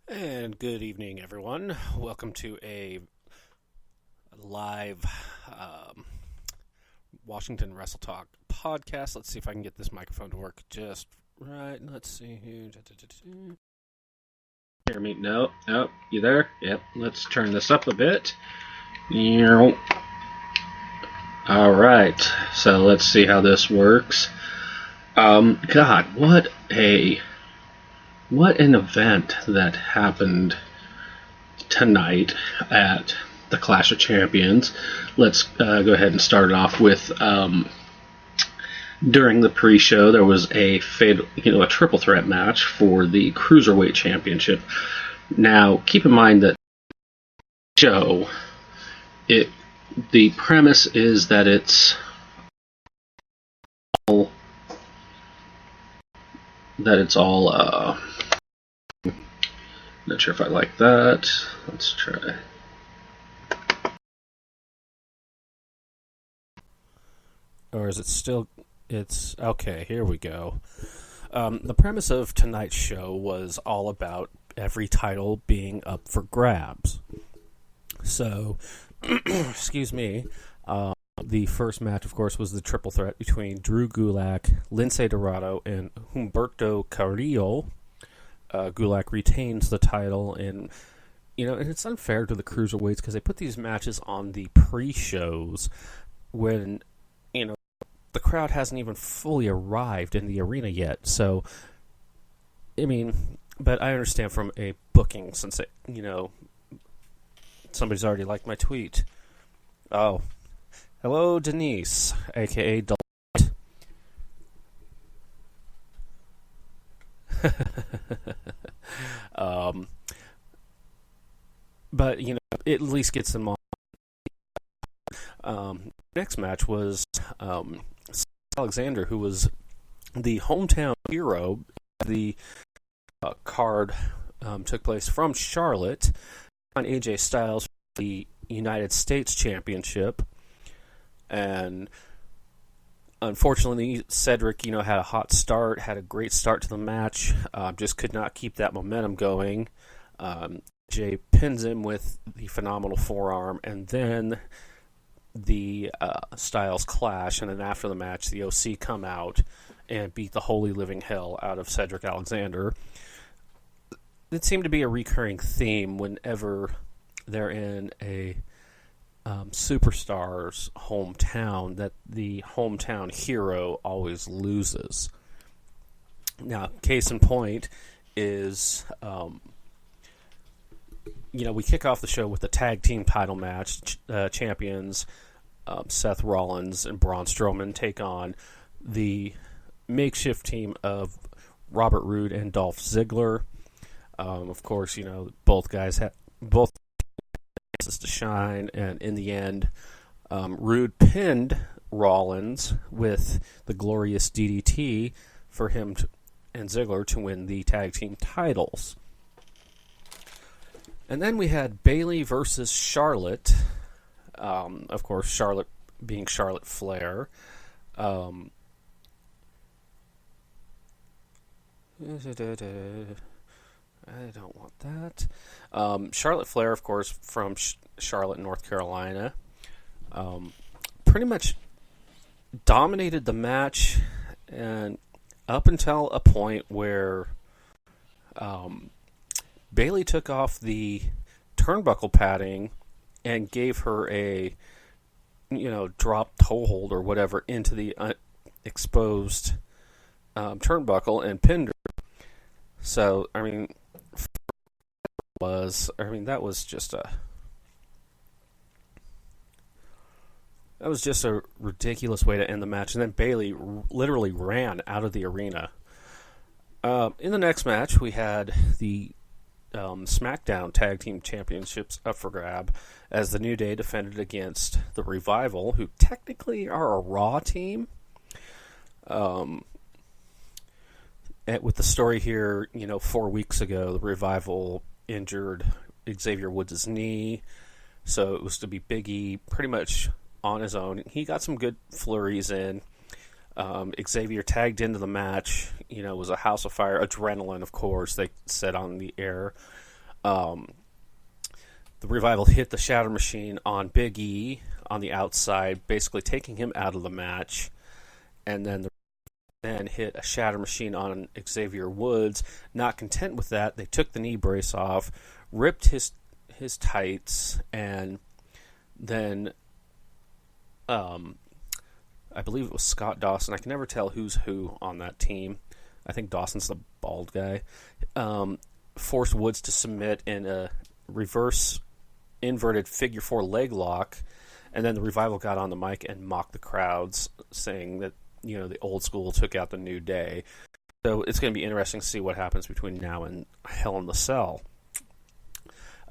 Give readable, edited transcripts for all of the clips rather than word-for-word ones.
And good evening, everyone. Welcome to a live Washington Wrestle Talk podcast. Let's see if I can get this microphone to work just right. Let's see here. Hear me? No. Oh, you there? Yep. Let's turn this up a bit. All right. So let's see how this works. God, what an event that happened tonight at the Clash of Champions. Let's go ahead and start it off with during the pre-show there was a triple threat match for the Cruiserweight Championship. Now, keep in mind that the premise is that it's all not sure if I like that. Let's try. Or is it still... It's... Okay, here we go. The premise of tonight's show was all about every title being up for grabs. So, excuse me, the first match, of course, was the triple threat between Drew Gulak, Lince Dorado, and Humberto Carrillo. Gulak retains the title, and it's unfair to the cruiserweights because they put these matches on the pre-shows when the crowd hasn't even fully arrived in the arena yet. So, but I understand from a booking, since somebody's already liked my tweet. Oh, hello, Denise, aka Delight. But it at least gets them on. Next match was Alexander, who was the hometown hero. The card took place from Charlotte on AJ Styles for the United States Championship, and unfortunately, Cedric, had a hot start, had a great start to the match, just could not keep that momentum going. Jay pins him with the phenomenal forearm, and then the Styles clash, and then after the match, the OC come out and beat the holy living hell out of Cedric Alexander. It seemed to be a recurring theme whenever they're in a superstar's hometown, that the hometown hero always loses. Now, case in point is, we kick off the show with the tag team title match. Champions Seth Rollins and Braun Strowman take on the makeshift team of Robert Roode and Dolph Ziggler. Of course, both guys had both chances to shine, and in the end, Roode pinned Rollins with the glorious DDT for him and Ziggler to win the tag team titles. And then we had Bayley versus Charlotte. Of course, Charlotte being Charlotte Flair. I don't want that. Charlotte Flair, of course, from Charlotte, North Carolina. Pretty much dominated the match, and up until a point where Bayley took off the turnbuckle padding and gave her a, drop toe hold or whatever into the exposed turnbuckle and pinned her. So, that was just a ridiculous way to end the match. And then Bayley literally ran out of the arena. In the next match, we had the SmackDown Tag Team Championships up for grab as the New Day defended against the Revival, who technically are a Raw team. With the story here, 4 weeks ago, the Revival injured Xavier Woods' knee, so it was to be Big E pretty much on his own. He got some good flurries in. Xavier tagged into the match. It was a house of fire. Adrenaline, of course, they said on the air. The Revival hit the Shatter Machine on Big E on the outside, basically taking him out of the match. And then hit a Shatter Machine on Xavier Woods. Not content with that, they took the knee brace off, ripped his tights, and then I believe it was Scott Dawson. I can never tell who's who on that team. I think Dawson's the bald guy. Forced Woods to submit in a reverse inverted figure 4 leg lock, and then the Revival got on the mic and mocked the crowds, saying that the old school took out the new day. So it's going to be interesting to see what happens between now and Hell in the Cell.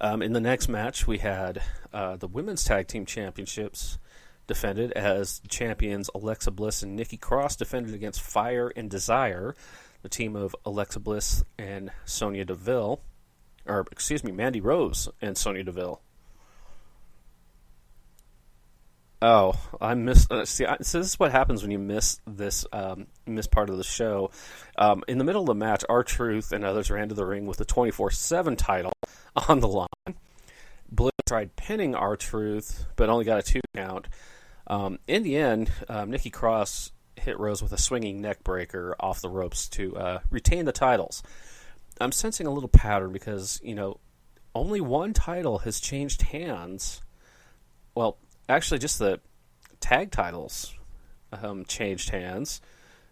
In the next match, we had the Women's Tag Team Championships defended as champions Alexa Bliss and Nikki Cross defended against Fire and Desire, the team of Alexa Bliss and Sonya Deville. Mandy Rose and Sonya Deville. Oh, I missed. So this is what happens when you miss this part of the show. In the middle of the match, R-Truth and others ran to the ring with the 24/7 title on the line. Bliss tried pinning R-Truth, but only got a 2 count. In the end, Nikki Cross hit Rose with a swinging neck breaker off the ropes to retain the titles. I'm sensing a little pattern because, only one title has changed hands. Well, actually, just the tag titles changed hands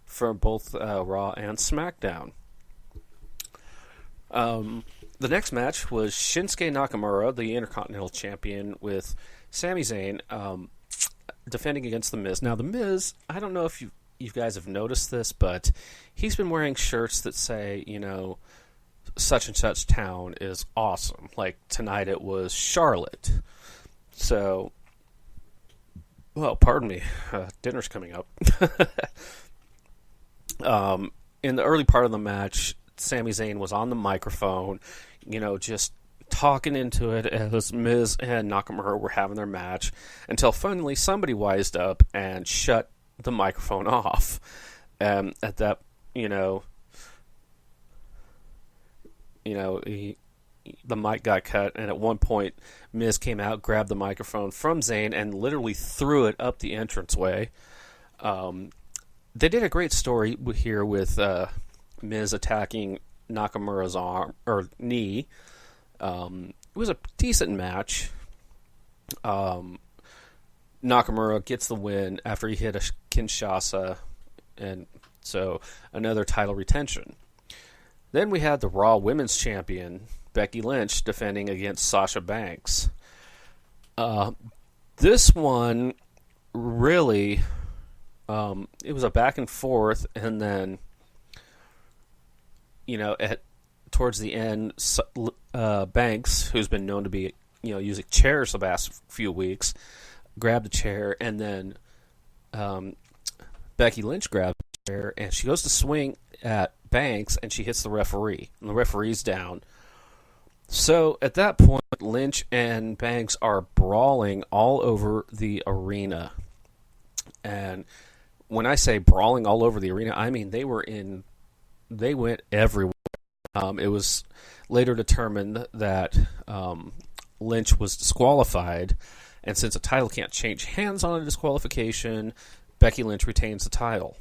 for both Raw and SmackDown. The next match was Shinsuke Nakamura, the Intercontinental Champion, with Sami Zayn defending against The Miz. Now, The Miz, I don't know if you guys have noticed this, but he's been wearing shirts that say, such and such town is awesome. Like tonight it was Charlotte. So, well, pardon me, dinner's coming up. In the early part of the match, Sami Zayn was on the microphone, just talking into it as Miz and Nakamura were having their match, until finally somebody wised up and shut the microphone off. At that, the mic got cut, and at one point, Miz came out, grabbed the microphone from Zayn, and literally threw it up the entranceway. They did a great story here with Miz attacking Nakamura's arm or knee. It was a decent match. Nakamura gets the win after he hit a Kinshasa, and so another title retention. Then we had the Raw Women's Champion, Becky Lynch, defending against Sasha Banks. This one really, it was a back and forth, and then, towards the end, Banks, who's been known to be, using chairs the past few weeks, grabbed a chair, and then Becky Lynch grabbed a chair, and she goes to swing at Banks, and she hits the referee, and the referee's down. So at that point, Lynch and Banks are brawling all over the arena. And when I say brawling all over the arena, I mean they went everywhere. It was later determined that Lynch was disqualified, and since a title can't change hands on a disqualification, Becky Lynch retains the title.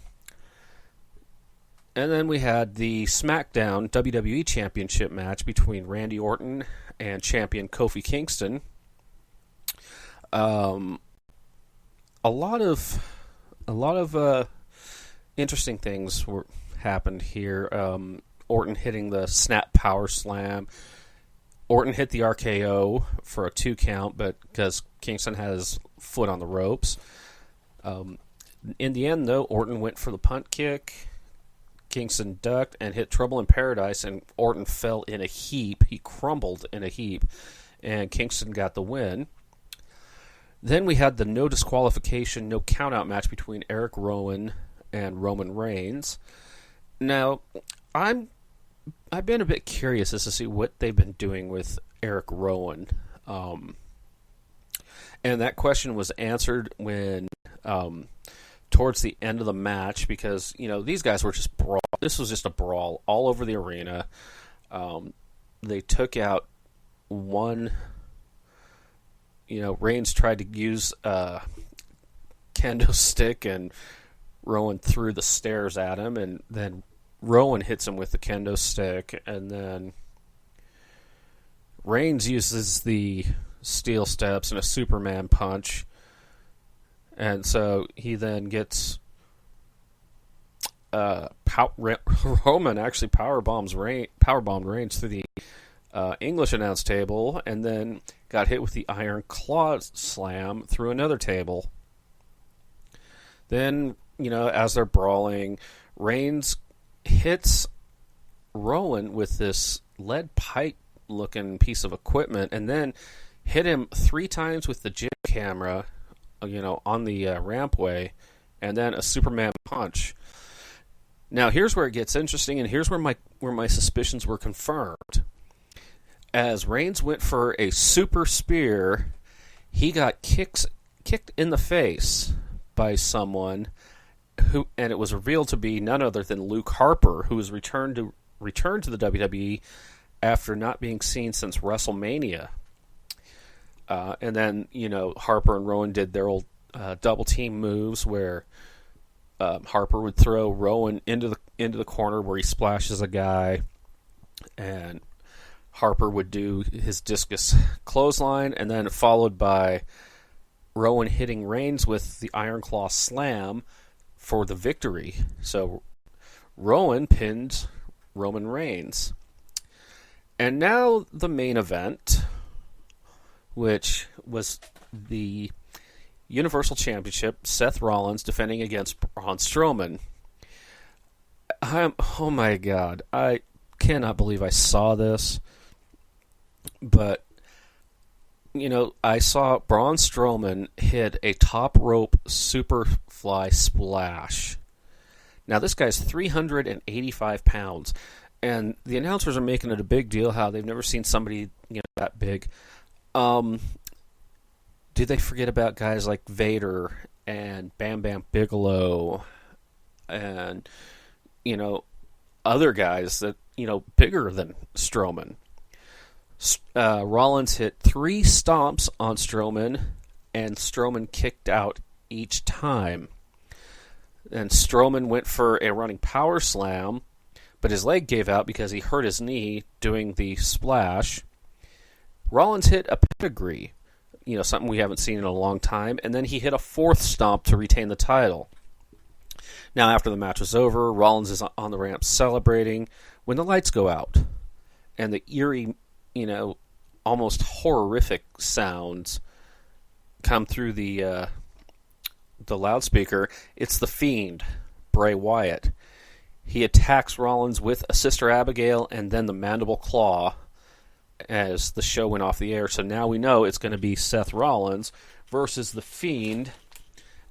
And then we had the SmackDown WWE Championship match between Randy Orton and champion Kofi Kingston. A lot of interesting things happened here. Orton hitting the snap power slam. Orton hit the RKO for a 2 count, but because Kingston had his foot on the ropes. In the end, though, Orton went for the punt kick. Kingston ducked and hit Trouble in Paradise, and Orton fell in a heap. He crumbled in a heap, and Kingston got the win. Then we had the no disqualification, no countout match between Eric Rowan and Roman Reigns. Now, I've been a bit curious as to see what they've been doing with Eric Rowan. And that question was answered when towards the end of the match because, these guys were just brawl. This was just a brawl all over the arena. They took out one, Reigns tried to use a kendo stick and Rowan threw the stairs at him, and then Rowan hits him with the kendo stick, and then Reigns uses the steel steps and a Superman punch, and so he then gets Roman actually powerbombed Reigns through the English announce table, and then got hit with the Iron Claw slam through another table. Then, as they're brawling, Reigns hits Rowan with this lead pipe-looking piece of equipment, and then hit him 3 times with the gym camera, on the rampway, and then a Superman punch. Now, here's where it gets interesting, and here's where my suspicions were confirmed. As Reigns went for a super spear, he got kicked in the face by someone and it was revealed to be none other than Luke Harper, who was returned to the WWE after not being seen since WrestleMania. And then, Harper and Rowan did their old double team moves where Harper would throw Rowan into the corner where he splashes a guy, and Harper would do his discus clothesline, and then followed by Rowan hitting Reigns with the Iron Claw slam for the victory. So Rowan pins Roman Reigns. And now the main event, which was the Universal Championship, Seth Rollins defending against Braun Strowman. Oh my God, I cannot believe I saw this. But, I saw Braun Strowman hit a top rope superfly splash. Now, this guy's 385 pounds, and the announcers are making it a big deal how they've never seen somebody that big. Do they forget about guys like Vader and Bam Bam Bigelow and, other guys that, bigger than Strowman? Rollins hit 3 stomps on Strowman, and Strowman kicked out each time. And Strowman went for a running power slam, but his leg gave out because he hurt his knee doing the splash. Rollins hit a pedigree, something we haven't seen in a long time, and then he hit a 4th stomp to retain the title. Now, after the match was over, Rollins is on the ramp celebrating when the lights go out, and the eerie, almost horrific sounds come through the loudspeaker. It's the Fiend, Bray Wyatt. He attacks Rollins with a Sister Abigail and then the Mandible Claw as the show went off the air. So now we know it's going to be Seth Rollins versus the Fiend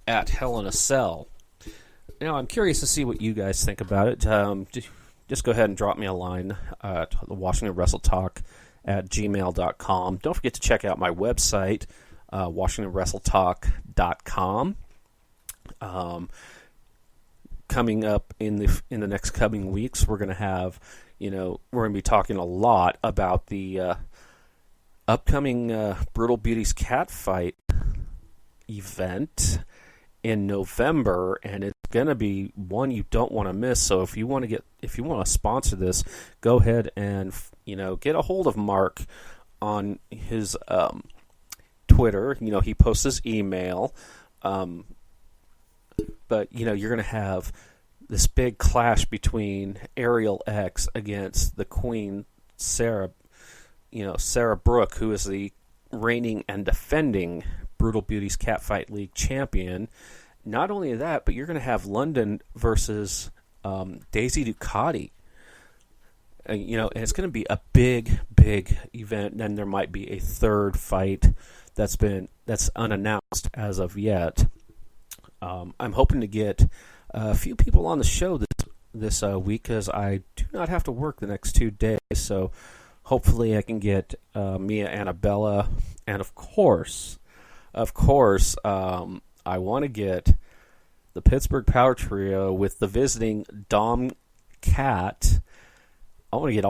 at Hell in a Cell. Now, I'm curious to see what you guys think about it. Just go ahead and drop me a line at the Washington Wrestle Talk at gmail.com. Don't forget to check out my website, WashingtonWrestleTalk.com. Coming up in the next coming weeks, we're going to have, we're going to be talking a lot about the upcoming Brutal Beauty's Catfight event in November, and it's going to be one you don't want to miss. So if you want to sponsor this, go ahead and get a hold of Mark on his Twitter. He posts his email. But you're going to have this big clash between Ariel X against the Queen Sarah Brooke, who is the reigning and defending Brutal Beauty's Catfight League champion. Not only that, but you're going to have London versus Daisy Ducati. And it's going to be a big, big event. Then there might be a third fight that's unannounced as of yet. I'm hoping to get a few people on the show this week because I do not have to work the next 2 days. So hopefully I can get Mia Annabella, and of course, I want to get the Pittsburgh Power Trio with the visiting Dom Cat. I want to get